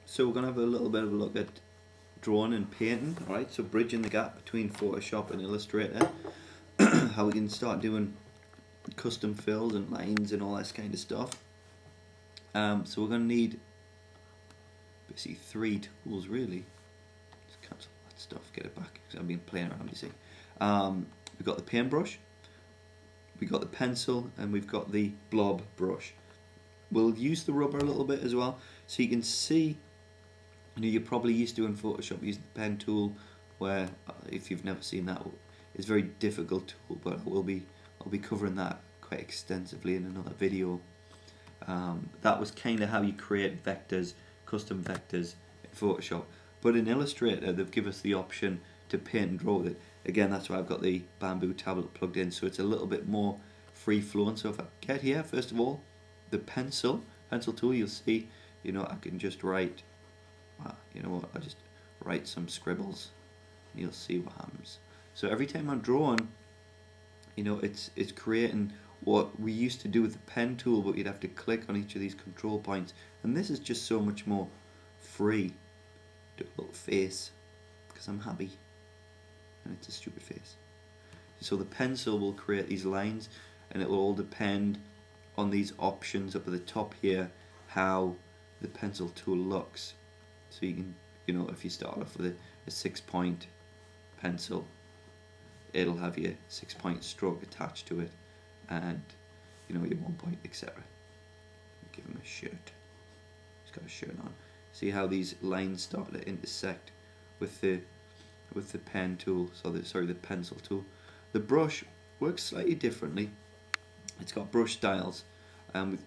So we're going to have a little bit of a look at drawing and painting, alright, so bridging the gap between Photoshop and Illustrator, how we can start doing custom fills and lines and all that kind of stuff. So we're going to need basically 3 tools really. Just cancel that stuff, get it back, because I've been playing around, you see. We've got the paintbrush, we've got the pencil, and we've got the blob brush. We'll use the rubber a little bit as well, so you can see, you know, you're probably used to in Photoshop using the pen tool, where if you've never seen that, it's a very difficult tool, but I'll be covering that quite extensively in another video. That was kind of how you create vectors, custom vectors in Photoshop. But in Illustrator, they've given us the option to paint and draw with it. Again, that's why I've got the Bamboo tablet plugged in, so it's a little bit more free flowing. So if I get here, first of all, the pencil tool, you'll see, you know, I can just write, you know what, I'll just write some scribbles, and you'll see what happens. So every time I'm drawing, you know, it's creating what we used to do with the pen tool, but you'd have to click on each of these control points, and this is just so much more free. Do a little face, because I'm happy, and it's a stupid face. So the pencil will create these lines, and it will all depend on these options up at the top here, how the pencil tool looks. So you can, you know, if you start off with a 6-point pencil, it'll have your 6-point stroke attached to it, and you know, your 1-point, etc. Give him a shirt. He's got a shirt on. See how these lines start to intersect with the pen tool. So the pencil tool. The brush works slightly differently. It's got brush styles.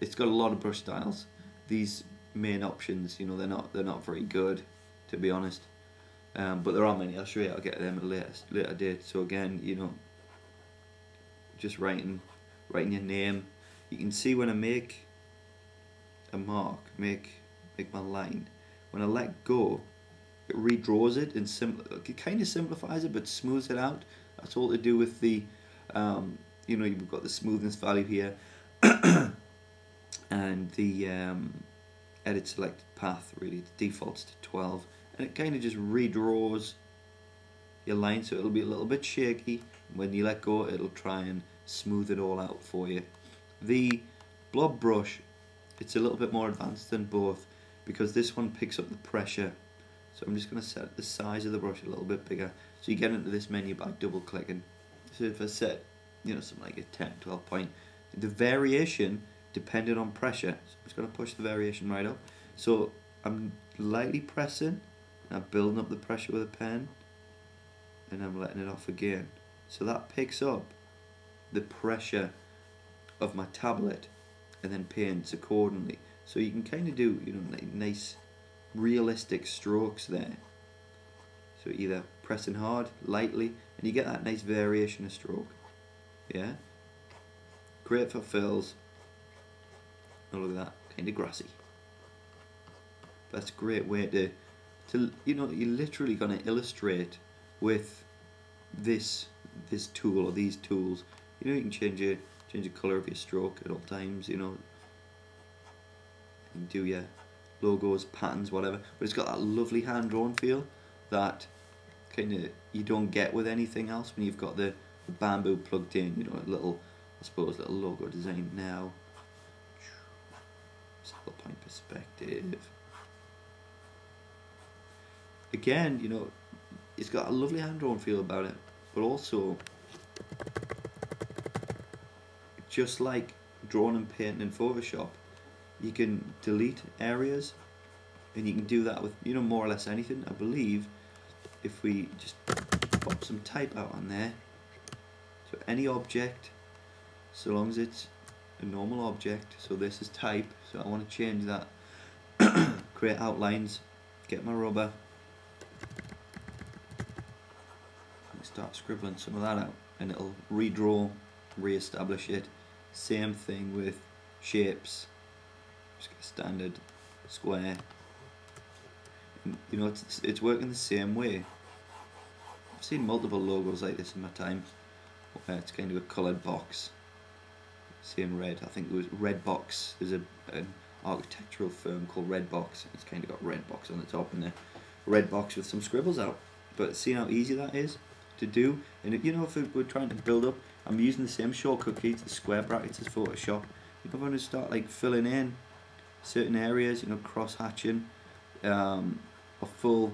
It's got a lot of brush styles. These main options, you know, they're not very good, to be honest. But there are many. I'll show you. I'll get to them at a later date. So again, you know, just writing your name. You can see when I make a mark, make my line. When I let go, it redraws it and it kind of simplifies it, but smooths it out. That's all to do with the, you know, you've got the smoothness value here, and the edit selected path really defaults to 12, and it kind of just redraws your line, so it'll be a little bit shaky. When you let go, it'll try and smooth it all out for you. The blob brush, it's a little bit more advanced than both, because this one picks up the pressure. So I'm just going to set the size of the brush a little bit bigger, so you get into this menu by double clicking. So if I set, you know, something like a 10, 12 point, the variation depending on pressure, so I'm just going to push the variation right up. So I'm lightly pressing, and I'm building up the pressure with a pen, and I'm letting it off again. So that picks up the pressure of my tablet and then paints accordingly. So you can kind of do, you know, like nice realistic strokes there. So either pressing hard, lightly, and you get that nice variation of stroke. Yeah? Great for fills. Oh, look at that, kind of grassy. That's a great way to you know, you're literally going to illustrate with this tool or these tools. You know, you can change the colour of your stroke at all times, you know. You can do your logos, patterns, whatever. But it's got that lovely hand-drawn feel that kind of you don't get with anything else when you've got the Bamboo plugged in, you know, a little, I suppose, little logo design now. Single point perspective. Again, you know, it's got a lovely hand-drawn feel about it, but also, just like drawing and painting in Photoshop, you can delete areas, and you can do that with, you know, more or less anything. I believe if we just pop some type out on there, so any object, so long as it's a normal object, so this is type, so I want to change that, create outlines, get my rubber, start scribbling some of that out, and it'll redraw, re-establish it. Same thing with shapes, just get a standard square, and, you know, it's working the same way. I've seen multiple logos like this in my time, where it's kind of a coloured box, same red. I think it was red box. There's a architectural firm called Redbox. It's kind of got Redbox on the top and a red box with some scribbles out. But see how easy that is to do. And if, you know, if we're trying to build up, I'm using the same shortcut key to the square brackets as Photoshop. If I want to start like filling in certain areas, you know, cross hatching, a full.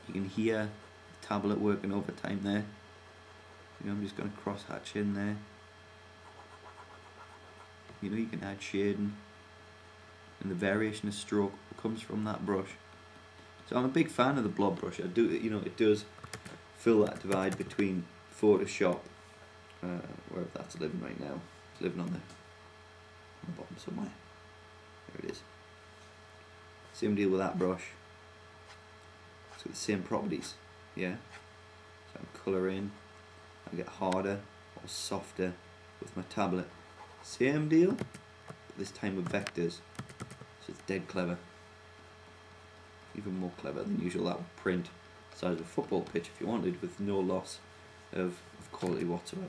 You can hear the tablet working overtime there. You know, I'm just going to cross hatch in there. You know, you can add shading, and the variation of stroke comes from that brush. So I'm a big fan of the blob brush. I do, you know, it does fill that divide between Photoshop, wherever that's living right now. It's living on the bottom somewhere. There it is. Same deal with that brush. It's got the same properties, yeah. So I'm colouring. I get harder or softer with my tablet. Same deal, but this time with vectors. So it's dead clever. Even more clever than usual. That would print the size of a football pitch if you wanted, with no loss of quality whatsoever.